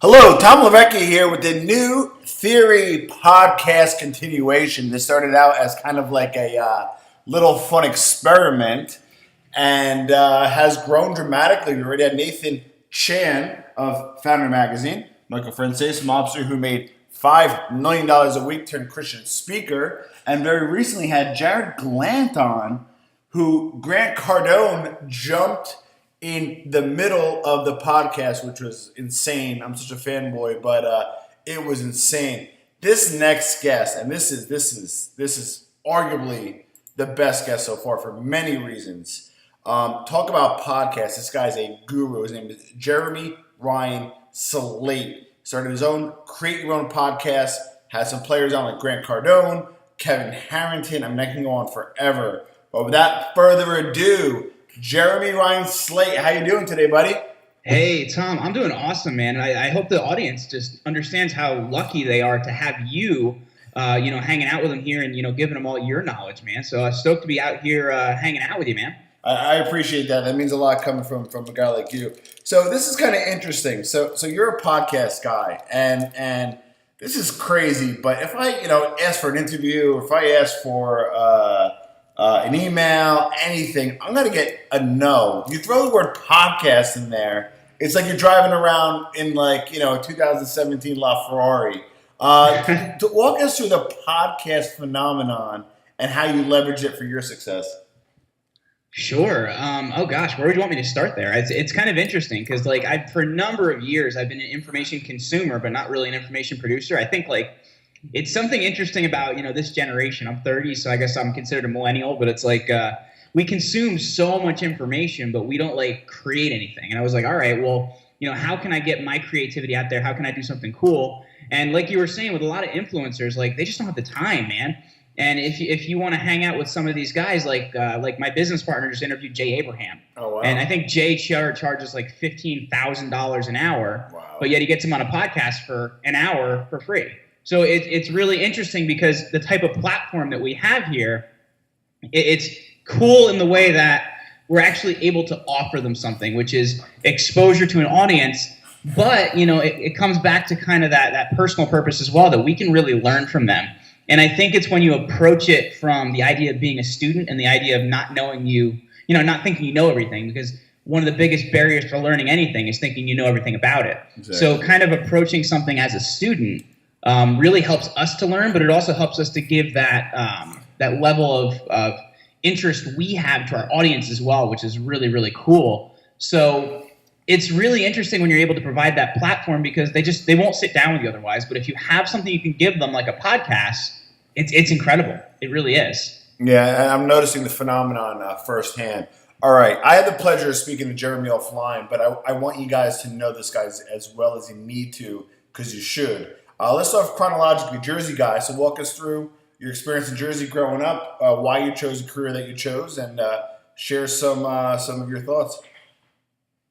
Hello, Tom Lavecchia here with the New Theory podcast continuation. This started out as kind of like a little fun experiment and has grown dramatically. We already had Nathan Chan of Founder Magazine, Michael Francis, mobster who made $5 million a week, turned Christian speaker, and very recently had Jared Glant on, who Grant Cardone jumped in the middle of the podcast, which was insane. I'm such a fanboy, but it was insane. This next guest, and this is arguably the best guest so far for many reasons. Talk about podcasts. This guy's a guru. His name is Jeremy Ryan Slate. Started his own Create Your Own podcast. Has some players on like Grant Cardone, Kevin Harrington. I mean, I can go on forever. But without further ado, Jeremy Ryan Slate, how you doing today, buddy? Hey, Tom, I'm doing awesome, man. And I hope the audience just understands how lucky they are to have you, hanging out with them here and, giving them all your knowledge, man. So stoked to be out here hanging out with you, man. I appreciate that. That means a lot coming from a guy like you. So this is kind of interesting. So you're a podcast guy, and this is crazy. But if I, ask for an interview, or if I ask for an email, anything, I'm going to get a no. You throw the word podcast in there, it's like you're driving around in a 2017 LaFerrari. To walk us through the podcast phenomenon and how you leverage it for your success. Sure. Oh gosh, where would you want me to start there? It's kind of interesting because for a number of years I've been an information consumer, but not really an information producer. I think it's something interesting about, this generation. I'm 30, so I guess I'm considered a millennial, but it's we consume so much information, but we don't create anything. And I was like, all right, well, how can I get my creativity out there? How can I do something cool? And like you were saying, with a lot of influencers, they just don't have the time, man. And if you want to hang out with some of these guys, like my business partner just interviewed Jay Abraham. Oh, wow. And I think Jay charges $15,000 an hour, wow. But yet he gets him on a podcast for an hour for free. So it's really interesting because the type of platform that we have here, it's cool in the way that we're actually able to offer them something, which is exposure to an audience. But, it comes back to kind of that personal purpose as well, that we can really learn from them. And I think it's when you approach it from the idea of being a student and the idea of not knowing not thinking you know everything, because one of the biggest barriers to learning anything is thinking you know everything about it. Exactly. So kind of approaching something as a student really helps us to learn, but it also helps us to give that level of interest we have to our audience as well, which is really, really cool. So it's really interesting when you're able to provide that platform, because they won't sit down with you otherwise. But if you have something you can give them, like a podcast, it's incredible. It really is. Yeah, and I'm noticing the phenomenon firsthand. All right, I had the pleasure of speaking to Jeremy offline, but I want you guys to know this guy as well as you need to, because you should. Let's start chronologically. Jersey guy, so walk us through your experience in Jersey growing up, why you chose the career that you chose, and share some of your thoughts.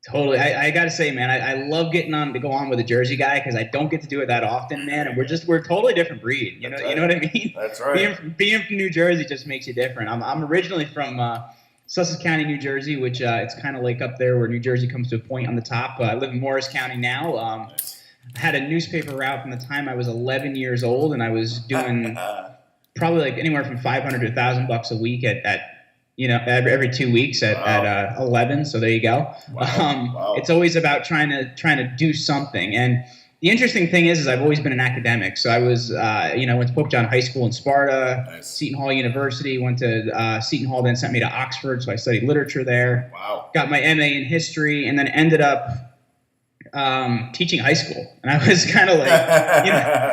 Totally. I got to say, man, I love getting on to go on with a Jersey guy, because I don't get to do it that often, man. And we're a totally different breed. You know what I mean? That's right. Being from New Jersey just makes you different. I'm originally from Sussex County, New Jersey, which it's kind of up there where New Jersey comes to a point on the top. I live in Morris County now. Nice. I had a newspaper route from the time I was 11 years old, and I was doing probably anywhere from $500 to $1,000 a week at every 2 weeks at 11. So there you go. Wow. It's always about trying to do something. And the interesting thing is I've always been an academic. So I was, went to Pope John High School in Sparta, nice. Seton Hall University, went to Seton Hall, then sent me to Oxford. So I studied literature there. Wow. Got my MA in history, and then ended up teaching high school. And I was kind of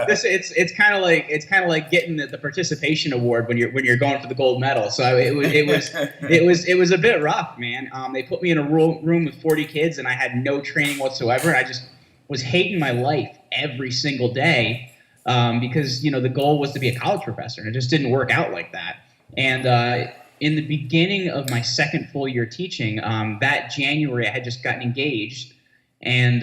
it's kind of like getting the participation award when you're going for the gold medal. So it was a bit rough, man. They put me in a room with 40 kids, and I had no training whatsoever. I just was hating my life every single day, because the goal was to be a college professor, and it just didn't work out like that. And in the beginning of my second full year teaching, that January I had just gotten engaged. And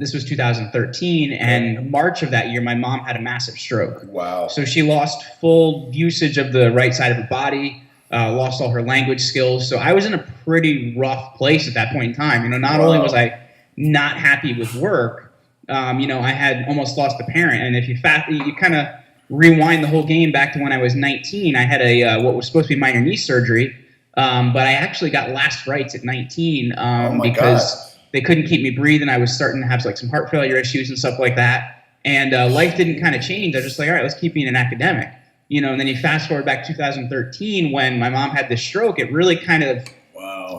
this was 2013, and March of that year, my mom had a massive stroke. Wow. So she lost full usage of the right side of her body, lost all her language skills. So I was in a pretty rough place at that point in time. Not only was I not happy with work, I had almost lost a parent. And if you kind of rewind the whole game back to when I was 19, I had what was supposed to be minor knee surgery, but I actually got last rites at 19 because they couldn't keep me breathing. I was starting to have like some heart failure issues and stuff like that. And life didn't kind of change. I was just like, all right, let's keep being an academic. And then you fast forward back to 2013 when my mom had this stroke. It really kind of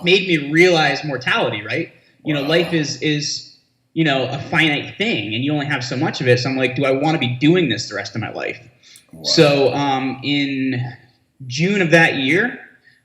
made me realize mortality, right? Life is a finite thing, and you only have so much of it. So I'm like, do I want to be doing this the rest of my life? Wow. So in June of that year,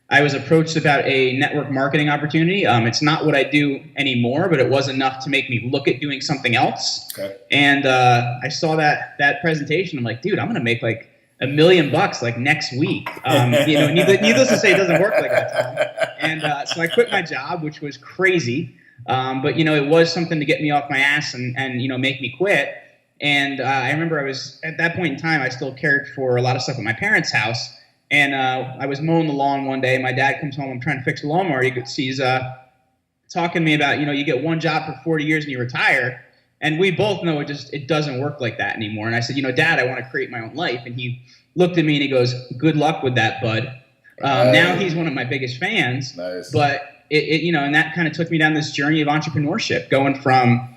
I was approached about a network marketing opportunity. It's not what I do anymore, but it was enough to make me look at doing something else. Okay. And I saw that presentation. I'm like, dude, I'm going to make like $1 million like next week. Needless to say, it doesn't work like that, Tom. And so I quit my job, which was crazy. But it was something to get me off my ass and make me quit. And I remember at that point in time, I still cared for a lot of stuff at my parents' house. And I was mowing the lawn one day. My dad comes home. I'm trying to fix a lawnmower. He's talking to me about, you get one job for 40 years and you retire. And we both know it doesn't work like that anymore. And I said, Dad, I want to create my own life. And he looked at me and he goes, good luck with that, bud. Now he's one of my biggest fans. Nice. But and that kind of took me down this journey of entrepreneurship, going from,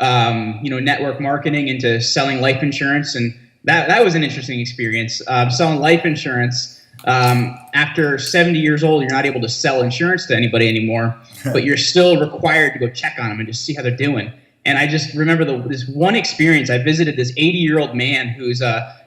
network marketing into selling life insurance. And that was an interesting experience. Selling life insurance, after 70 years old, you're not able to sell insurance to anybody anymore, but you're still required to go check on them and just see how they're doing. And I just remember this one experience. I visited this 80-year-old man who's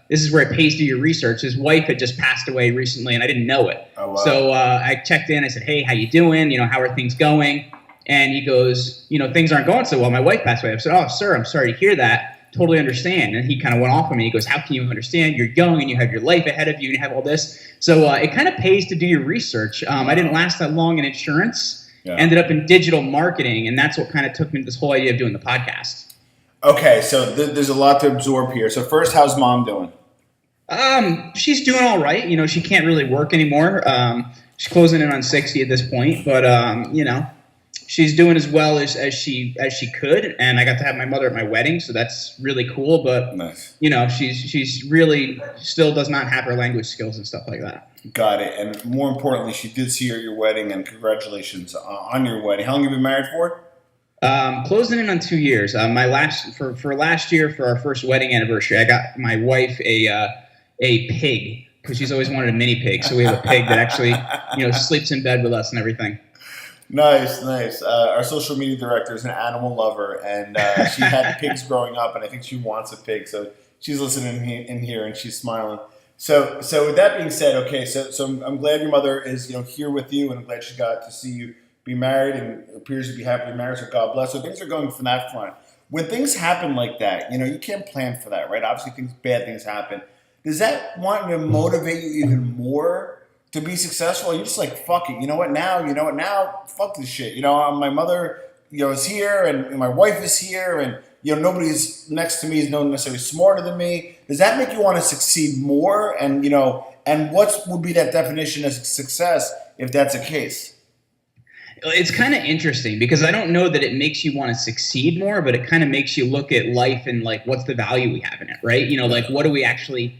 this is where it pays to do your research. His wife had just passed away recently, and I didn't know it. Oh, wow. So I checked in. I said, hey, how you doing? How are things going? And he goes, things aren't going so well. My wife passed away. I said, oh, sir, I'm sorry to hear that. Totally understand. And he kind of went off on me. He goes, how can you understand? You're young, and you have your life ahead of you, and you have all this. So it kind of pays to do your research. I didn't last that long in insurance. Yeah. Ended up in digital marketing, and that's what kind of took me to this whole idea of doing the podcast. Okay, so there's a lot to absorb here. So first, how's Mom doing? She's doing all right. She can't really work anymore. She's closing in on 60 at this point, but she's doing as well as she could. And I got to have my mother at my wedding, so that's really cool. But nice. She's really still does not have her language skills and stuff like that. Got it. And more importantly, she did see you at your wedding, and congratulations on your wedding. How long have you been married for? Closing in on 2 years. For last year, for our first wedding anniversary, I got my wife a pig, because she's always wanted a mini pig. So we have a pig that actually, sleeps in bed with us and everything. Nice. Our social media director is an animal lover, and she had pigs growing up, and I think she wants a pig. So she's listening in here, and she's smiling. So with that being said, okay, so I'm glad your mother is here with you, and I'm glad she got to see you be married and appears to be happily married. So God bless. So things are going from that front. When things happen like that, you can't plan for that, right? Obviously, bad things happen. Does that want to motivate you even more to be successful? Or you're just like, fuck it. You know what now? Fuck this shit. My mother, is here, and my wife is here, and nobody's next to me is not necessarily smarter than me. Does that make you want to succeed more? And and what would be that definition of success if that's the case? It's kind of interesting, because I don't know that it makes you want to succeed more, but it kind of makes you look at life and like, what's the value we have in it, right? Like, what do we actually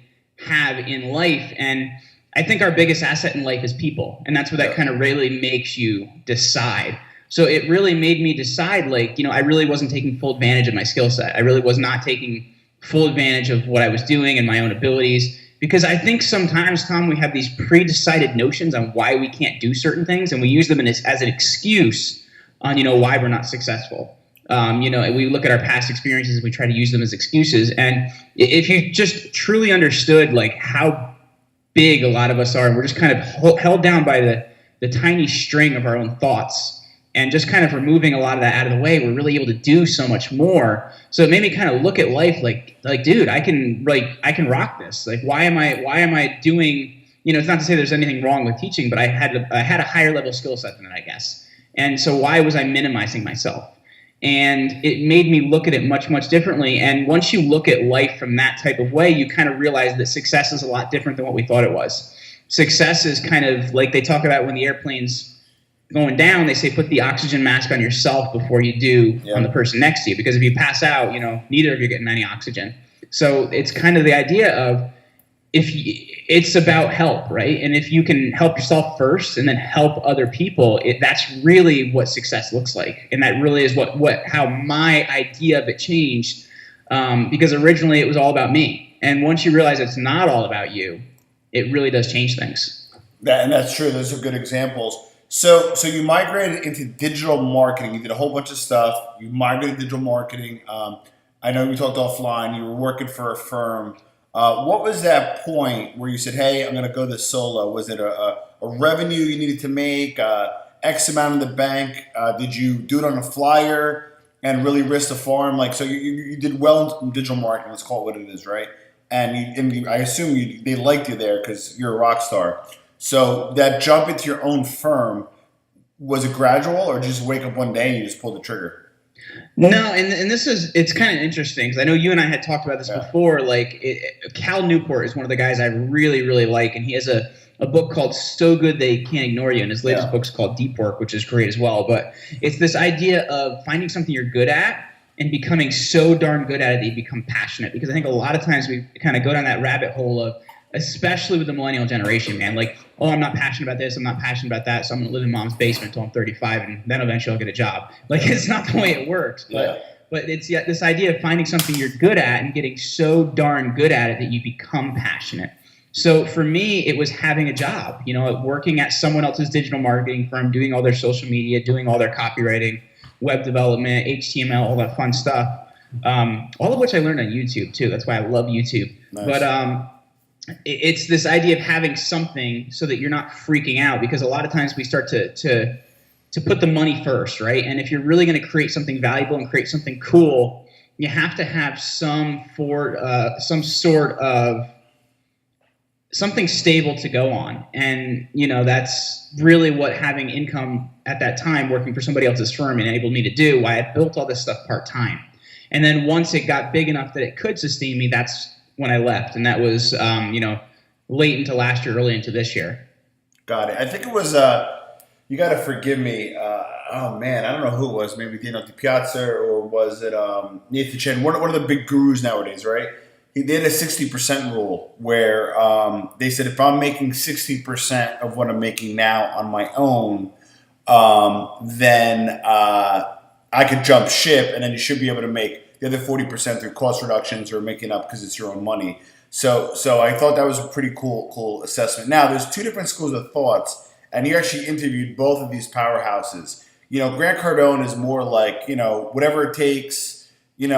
have in life? And I think our biggest asset in life is people, and that's what that kind of really makes you decide. So it really made me decide, like, I really wasn't taking full advantage of my skill set. I really was not taking full advantage of what I was doing and my own abilities, because I think sometimes, Tom, we have these pre-decided notions on why we can't do certain things, and we use them as an excuse on, why we're not successful. We look at our past experiences and we try to use them as excuses. And if you just truly understood like how big a lot of us are, and we're just kind of held down by the tiny string of our own thoughts, and just kind of removing a lot of that out of the way, we're really able to do so much more. So it made me kind of look at life like, dude, I can rock this. Like, why am I doing, it's not to say there's anything wrong with teaching, but I had a higher level skill set than that, I guess. And so why was I minimizing myself? And it made me look at it much, much differently. And once you look at life from that type of way, you kind of realize that success is a lot different than what we thought it was. Success is kind of like they talk about when the airplanes going down, they say put the oxygen mask on yourself before you do on the person next to you, because if you pass out, neither of you are getting any oxygen. So it's kind of the idea of it's about help, right? And if you can help yourself first and then help other people, that's really what success looks like. And that really is how my idea of it changed, because originally it was all about me. And once you realize it's not all about you, it really does change things. And that's true. Those are good examples. So you migrated into digital marketing. You did a whole bunch of stuff. You migrated to digital marketing. I know we talked offline. You were working for a firm. What was that point where you said, hey, I'm going to go this solo? Was it a revenue you needed to make, X amount in the bank? Did you do it on a flyer and really risk the farm? So you did well in digital marketing. Let's call it what it is, right? And I assume they liked you there because you're a rock star. So that jump into your own firm, was it gradual, or did you just wake up one day and you just pulled the trigger? No, and it's kind of interesting because I know you and I had talked about this before. Cal Newport is one of the guys I really, really like, and he has a book called So Good They Can't Ignore You, and his latest book's called Deep Work, which is great as well. But it's this idea of finding something you're good at and becoming so darn good at it that you become passionate. Because I think a lot of times we kind of go down that rabbit hole of, especially with the millennial generation, man, I'm not passionate about this, I'm not passionate about that, so I'm going to live in mom's basement until I'm 35, and then eventually I'll get a job. It's not the way it works. But it's this idea of finding something you're good at and getting so darn good at it that you become passionate. So for me, it was having a job, working at someone else's digital marketing firm, doing all their social media, doing all their copywriting, web development, HTML, all that fun stuff, all of which I learned on YouTube, too. That's why I love YouTube. Nice. But it's this idea of having something so that you're not freaking out, because a lot of times we start to put the money first, right? And if you're really going to create something valuable and create something cool, you have to have some sort of something stable to go on. And, that's really what having income at that time, working for somebody else's firm, enabled me to do, why I built all this stuff part-time. And then once it got big enough that it could sustain me, that's when I left, and that was late into last year, early into this year. Got it. I think it was you got to forgive me. Oh man, I don't know who it was. Maybe Dino DiPiazza, or was it Nathan Chen? One of the big gurus nowadays, right? They had a 60% rule where they said if I'm making 60% of what I'm making now on my own, then I could jump ship, and then you should be able to make the other 40% through cost reductions or making up because it's your own money. So I thought that was a pretty cool assessment. Now, there's two different schools of thoughts, and you actually interviewed both of these powerhouses. Grant Cardone is more like, whatever it takes. You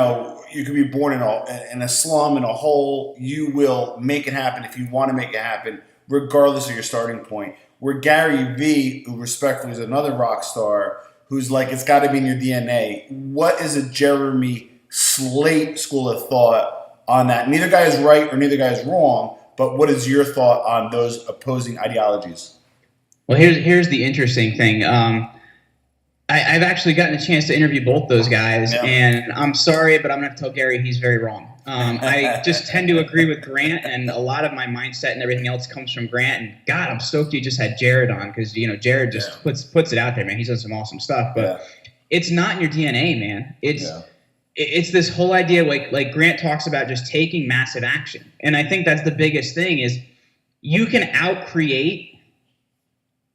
could be born in a slum, in a hole. You will make it happen if you want to make it happen, regardless of your starting point. Where Gary Vee, who respectfully is another rock star, who's like, it's got to be in your DNA. What is a Jeremy Slate school of thought on that? Neither guy is right or neither guy is wrong, but what is your thought on those opposing ideologies? Well, here's the interesting thing. I've actually gotten a chance to interview both those guys, and I'm sorry, but I'm going to tell Gary he's very wrong. I just tend to agree with Grant, and a lot of my mindset and everything else comes from Grant. And God, I'm stoked you just had Jared on, because Jared just puts it out there, man. He's done some awesome stuff, but it's not in your DNA, man. It's this whole idea, like Grant talks about, just taking massive action. And I think that's the biggest thing, is you can outcreate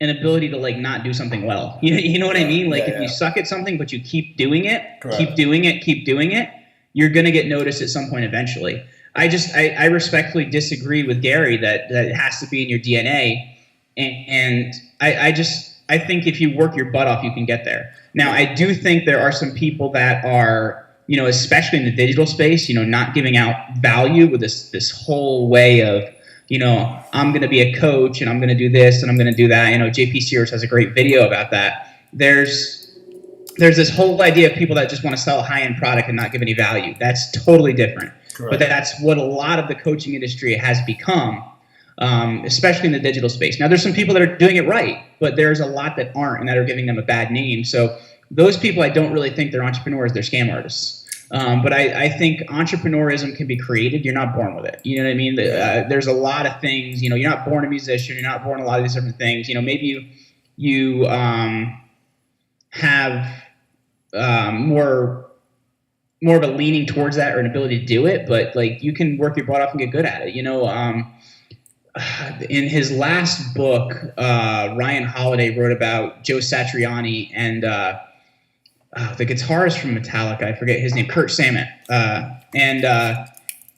an ability to not do something well. You know what I mean? If you suck at something, but you keep doing it, keep doing it, you're going to get noticed at some point eventually. I respectfully disagree with Gary that it has to be in your DNA. And I think if you work your butt off, you can get there. Now, I do think there are some people that are, especially in the digital space, not giving out value with this whole way of, I'm going to be a coach and I'm going to do this and I'm going to do that. JP Sears has a great video about that. There's this whole idea of people that just want to sell a high-end product and not give any value. That's totally different. Correct. But that's what a lot of the coaching industry has become, especially in the digital space. Now, there's some people that are doing it right, but there's a lot that aren't and that are giving them a bad name. So those people, I don't really think they're entrepreneurs, they're scam artists. But I think entrepreneurism can be created. You're not born with it. You know what I mean? There's a lot of things. You're not born a musician. You're not born a lot of these different things. Maybe you have more of a leaning towards that or an ability to do it, but like you can work your butt off and get good at it. In his last book, Ryan Holiday wrote about Joe Satriani and the guitarist from Metallica. I forget his name, Kurt Samet. And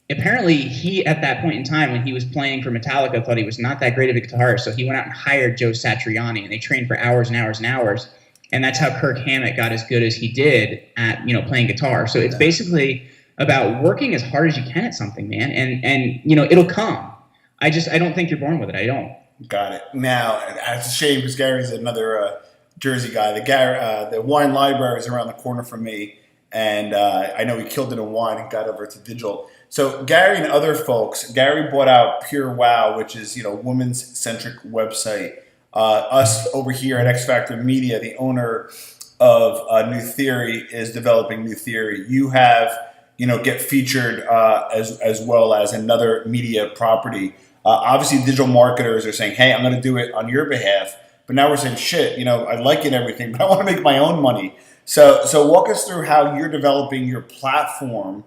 apparently he, at that point in time when he was playing for Metallica, thought he was not that great of a guitarist. So he went out and hired Joe Satriani, and they trained for hours and hours and hours. And that's how Kirk Hammett got as good as he did at, playing guitar. So it's basically about working as hard as you can at something, man. And it'll come. I don't think you're born with it. I don't. Got it. Now, it's a shame because Gary's another Jersey guy. The wine library is around the corner from me. And I know he killed it in wine and got over to digital. So Gary and other folks, Gary bought out Pure Wow, which is, women's centric website. Us over here at X Factor Media, the owner of New Theory, is developing New Theory. You have, get featured as well as another media property. Obviously, digital marketers are saying, hey, I'm going to do it on your behalf. But now we're saying, shit, I like it and everything, but I want to make my own money. So walk us through how you're developing your platform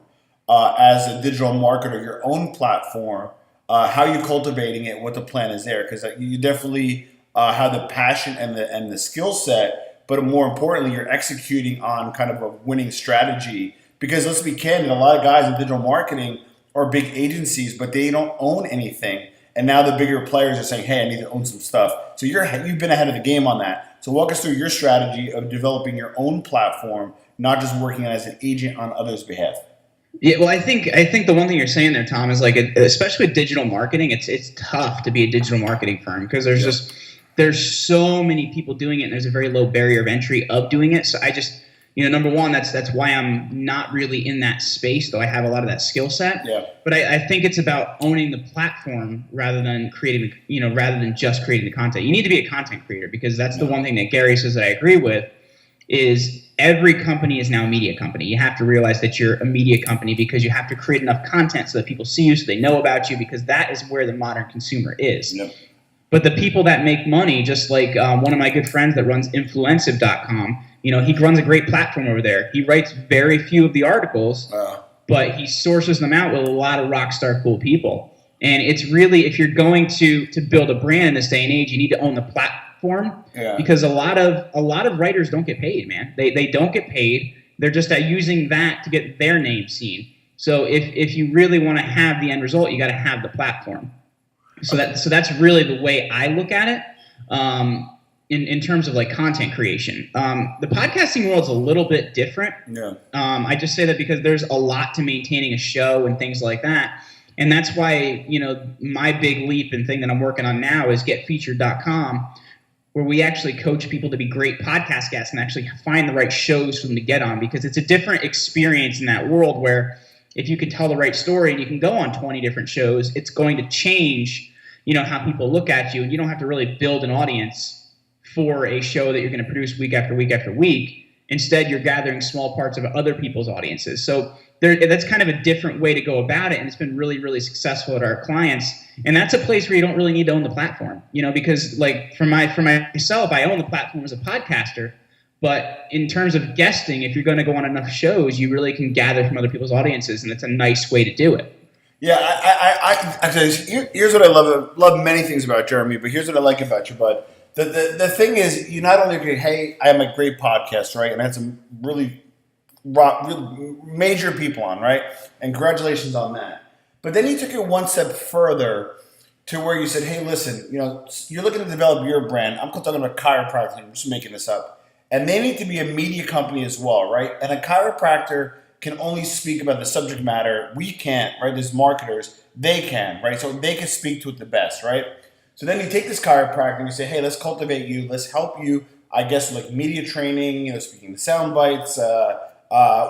as a digital marketer, your own platform, how you're cultivating it, what the plan is there. Because you definitely have the passion and the skill set, but more importantly, you're executing on kind of a winning strategy. Because let's be candid, a lot of guys in digital marketing are big agencies, but they don't own anything. And now the bigger players are saying, hey, I need to own some stuff. So you've been ahead of the game on that. So walk us through your strategy of developing your own platform, not just working as an agent on others' behalf. Yeah, well, I think the one thing you're saying there, Tom, is like, especially with digital marketing, it's tough to be a digital marketing firm because there's so many people doing it, and there's a very low barrier of entry of doing it. So I just, number one, that's why I'm not really in that space, though I have a lot of that skill set. Yeah. But I think it's about owning the platform rather than just creating the content. You need to be a content creator because that's the one thing that Gary says that I agree with is every company is now a media company. You have to realize that you're a media company because you have to create enough content so that people see you, so they know about you, because that is where the modern consumer is. Yep. But the people that make money, just like one of my good friends that runs Influensive.com, he runs a great platform over there. He writes very few of the articles, but he sources them out with a lot of rock star cool people. And it's really, if you're going to build a brand in this day and age, you need to own the platform because a lot of writers don't get paid, man. They don't get paid. They're just using that to get their name seen. So if you really want to have the end result, you got to have the platform. So that's really the way I look at it. In terms of like content creation, the podcasting world is a little bit different. Yeah. I just say that because there's a lot to maintaining a show and things like that. And that's why, my big leap and thing that I'm working on now is getfeatured.com, where we actually coach people to be great podcast guests and actually find the right shows for them to get on, because it's a different experience in that world where if you can tell the right story and you can go on 20 different shows, it's going to change, how people look at you, and you don't have to really build an audience for a show that you're going to produce week after week after week. Instead, you're gathering small parts of other people's audiences. So that's kind of a different way to go about it, and it's been really, really successful at our clients. And that's a place where you don't really need to own the platform, because like for myself, I own the platform as a podcaster. But in terms of guesting, if you're going to go on enough shows, you really can gather from other people's audiences, and it's a nice way to do it. Yeah, I here's what I love. Love many things about Jeremy, but here's what I like about you, bud. The thing is, you not only agree, hey, I have a great podcast, right? And I had some really major people on, right? And congratulations on that. But then you took it one step further to where you said, hey, listen, you're looking to develop your brand. I'm talking about chiropractic. I'm just making this up. And they need to be a media company as well, right? And a chiropractor can only speak about the subject matter. We can't, right? There's marketers. They can, right? So they can speak to it the best, right? So then you take this chiropractor and you say, hey, let's cultivate you. Let's help you, I guess, like media training, speaking the sound bites,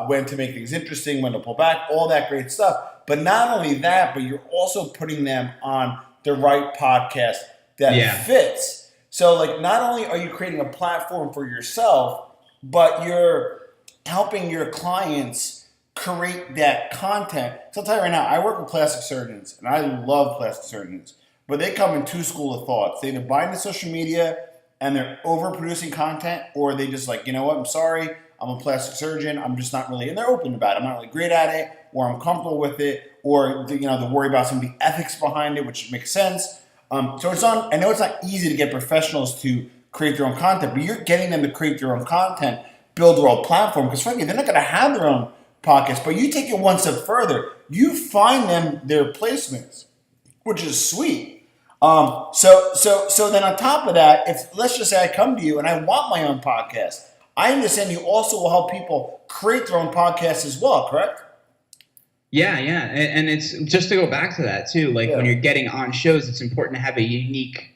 when to make things interesting, when to pull back, all that great stuff. But not only that, but you're also putting them on the right podcast that fits. So like not only are you creating a platform for yourself, but you're helping your clients create that content. So I'll tell you right now, I work with plastic surgeons, and I love plastic surgeons. But they come in two schools of thoughts. They either buy into social media and they're overproducing content, or they just like, you know what, I'm sorry, I'm a plastic surgeon, I'm just not really, and they're open about it, I'm not really great at it, or I'm comfortable with it, or you know, they worry about some of the ethics behind it, which makes sense. So it's on. I know it's not easy to get professionals to create their own content, but you're getting them to create their own content, build their own platform, because frankly, they're not going to have their own podcast. But you take it one step further, you find them their placements, which is sweet. So then on top of that, if let's just say I come to you and I want my own podcast, I understand you also will help people create their own podcasts as well, correct? Yeah. And it's just to go back to that too, like when you're getting on shows, it's important to have a unique,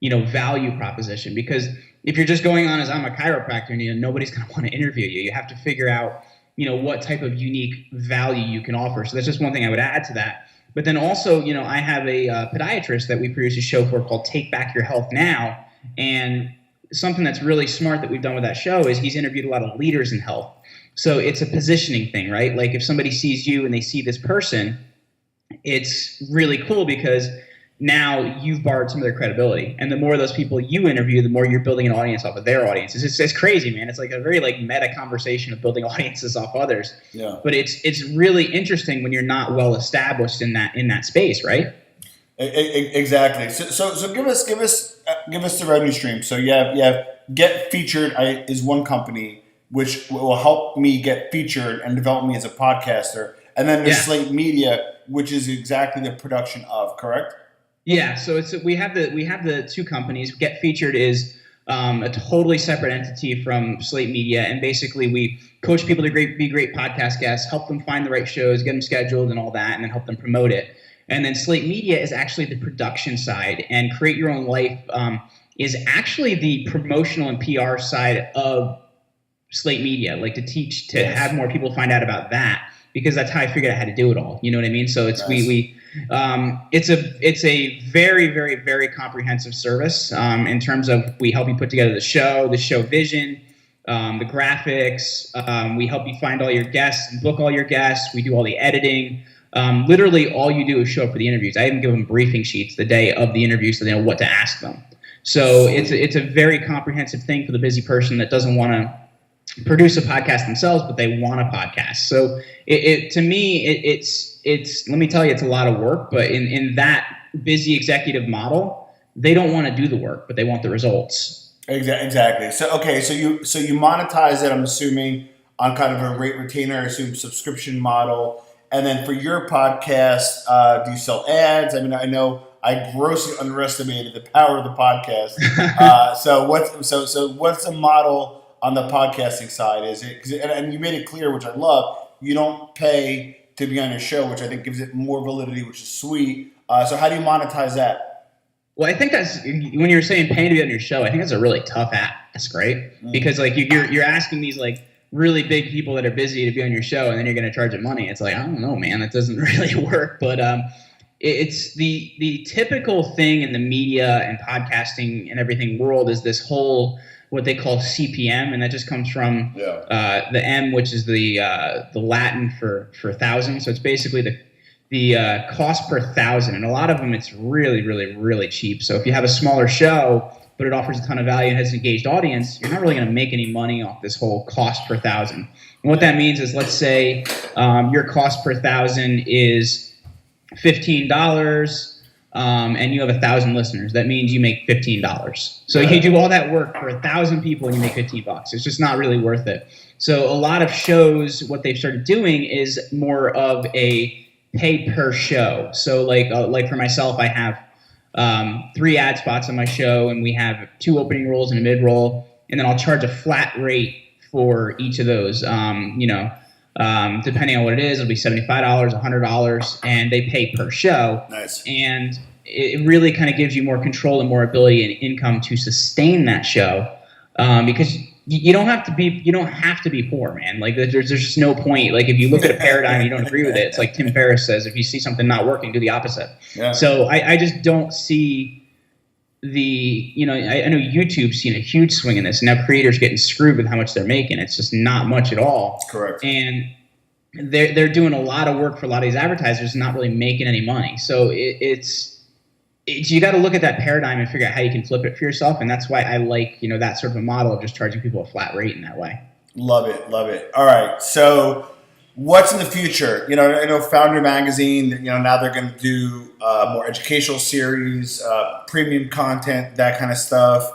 value proposition, because if you're just going on as I'm a chiropractor and nobody's going to want to interview you, you have to figure out, what type of unique value you can offer. So that's just one thing I would add to that. But then also, I have a podiatrist that we produce a show for called Take Back Your Health Now. And something that's really smart that we've done with that show is he's interviewed a lot of leaders in health. So it's a positioning thing, right? Like if somebody sees you and they see this person, it's really cool because now you've borrowed some of their credibility. And the more of those people you interview, the more you're building an audience off of their audience. It's crazy, man. It's like a very meta conversation of building audiences off others. Yeah. But it's really interesting when you're not well established in that space, right? Exactly. So give us the revenue stream. So you have Get Featured is one company which will help me get featured and develop me as a podcaster, and then there's Slate Media, which is exactly the production of, correct? Yeah. So we have the two companies. Get Featured is a totally separate entity from Slate Media, and basically we coach people to be great podcast guests, help them find the right shows, get them scheduled and all that, and then help them promote it. And then Slate Media is actually the production side, and Create Your Own Life is actually the promotional and PR side of Slate Media, like to teach, to have more people find out about that, because that's how I figured out how to do it all. You know what I mean? So it's it's a very, very, very comprehensive service in terms of we help you put together the show vision, the graphics. We help you find all your guests and book all your guests. We do all the editing. Literally all you do is show up for the interviews. I even give them briefing sheets the day of the interview so they know what to ask them. So it's a very comprehensive thing for the busy person that doesn't want to produce a podcast themselves, but they want a podcast. So to me, it's let me tell you, it's a lot of work, but in that busy executive model, they don't want to do the work, but they want the results. Exactly. So you monetize it, I'm assuming, on kind of a rate retainer, I assume subscription model. And then for your podcast, do you sell ads? I mean, I know I grossly underestimated the power of the podcast. So what's the model on the podcasting side? Is it, and you made it clear, which I love, you don't pay to be on your show, which I think gives it more validity, which is sweet. So how do you monetize that? Well, I think that's, when you're saying paying to be on your show, I think that's a really tough ask, right? Mm-hmm. Because you're asking these really big people that are busy to be on your show, and then you're going to charge them money. It's like, I don't know, man, that doesn't really work. But it's the typical thing in the media and podcasting and everything world is this whole what they call CPM, and that just comes from the M, which is the Latin for thousand. So it's basically the cost per thousand, and a lot of them it's really, really, really cheap. So if you have a smaller show but it offers a ton of value and has an engaged audience, you're not really going to make any money off this whole cost per thousand. And what that means is, let's say your cost per thousand is $15. And you have 1,000 listeners. That means you make $15. So you do all that work for 1,000 people and you make $15. It's just not really worth it. So a lot of shows, what they've started doing is more of a pay per show. So like for myself, I have 3 ad spots on my show, and we have 2 opening roles and a mid roll, and then I'll charge a flat rate for each of those. Depending on what it is, it'll be $75, $100, and they pay per show. Nice. And it really kind of gives you more control and more ability and income to sustain that show, because you don't have to be poor, man. Like there's just no point. Like if you look at a paradigm and you don't agree with it, it's like Tim Ferriss says, if you see something not working, do the opposite. Yeah. So I just don't see I know YouTube's seen a huge swing in this. Now creators getting screwed with how much they're making. It's just not much at all. Correct. And they're doing a lot of work for a lot of these advertisers, not really making any money. So it's you got to look at that paradigm and figure out how you can flip it for yourself. And that's why I like, that sort of a model of just charging people a flat rate in that way. Love it. Love it. All right. So what's in the future? I know Founder Magazine, now they're going to do more educational series, premium content, that kind of stuff.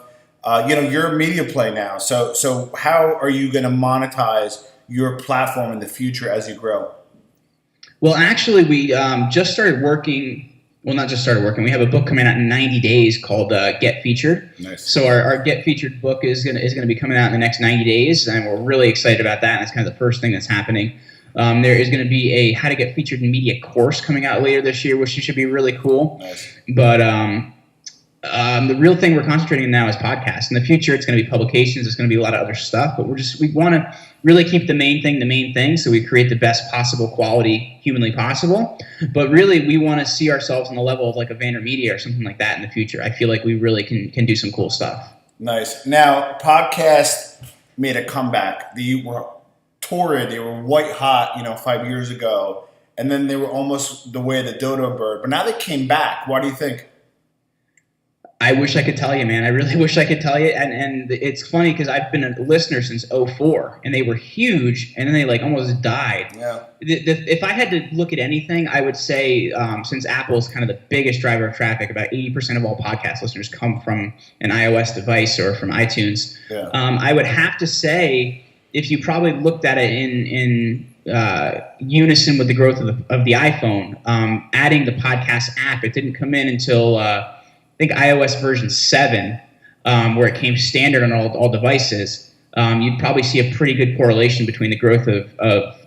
You're a media play now. So how are you going to monetize your platform in the future as you grow? Well, actually, we just started working. Well, not just started working. We have a book coming out in 90 days called Get Featured. Nice. So our Get Featured book is gonna be coming out in the next 90 days, and we're really excited about that. And that's kind of the first thing that's happening. There is going to be a How to Get Featured in Media course coming out later this year, which should be really cool. Nice. But the real thing we're concentrating on now is podcasts. In the future, it's going to be publications. It's going to be a lot of other stuff. But we want to really keep the main thing. So we create the best possible quality humanly possible. But really, we want to see ourselves on the level of like a VaynerMedia or something like that in the future. I feel like we really can do some cool stuff. Nice. Now, podcast made a comeback. They were torrid. They were white hot, 5 years ago. And then they were almost the way of the dodo bird. But now they came back. Why do you think? I wish I could tell you, man. I really wish I could tell you. And it's funny because I've been a listener since 2004, and they were huge, and then they like almost died. Yeah. If I had to look at anything, I would say since Apple is kind of the biggest driver of traffic, about 80% of all podcast listeners come from an iOS device or from iTunes. Yeah. I would have to say, if you probably looked at it in unison with the growth of the iPhone, adding the podcast app, it didn't come in until I think iOS version 7, where it came standard on all devices. You'd probably see a pretty good correlation between the growth of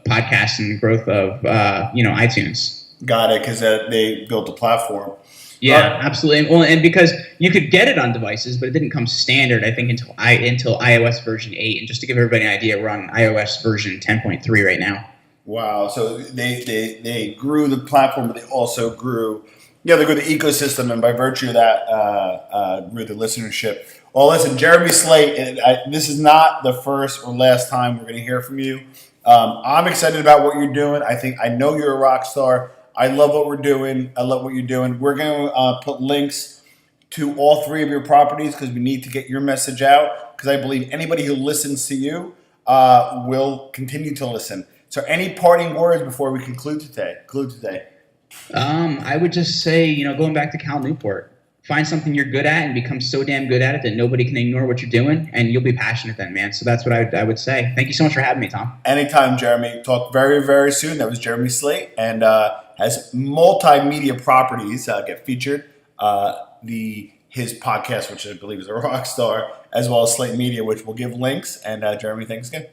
podcasts and the growth of iTunes. Got it, because they built a platform. Yeah, absolutely. Well, and because you could get it on devices, but it didn't come standard, I think, until iOS version 8. And just to give everybody an idea, we're on iOS version 10.3 right now. Wow. So they grew the platform, but they also grew they grew the ecosystem, and by virtue of that, grew the listenership. Well, listen, Jeremy Slate, this is not the first or last time we're going to hear from you. I'm excited about what you're doing. I know you're a rock star. I love what we're doing. I love what you're doing. We're going to put links to all 3 of your properties because we need to get your message out, because I believe anybody who listens to you will continue to listen. So any parting words before we conclude today? I would just say, going back to Cal Newport, find something you're good at and become so damn good at it that nobody can ignore what you're doing, and you'll be passionate then, man. So that's what I would say. Thank you so much for having me, Tom. Anytime, Jeremy. Talk very, very soon. That was Jeremy Slate, and has multimedia properties Get Featured, his podcast, which I believe is a rock star, as well as Slate Media, which will give links. And Jeremy, thanks again.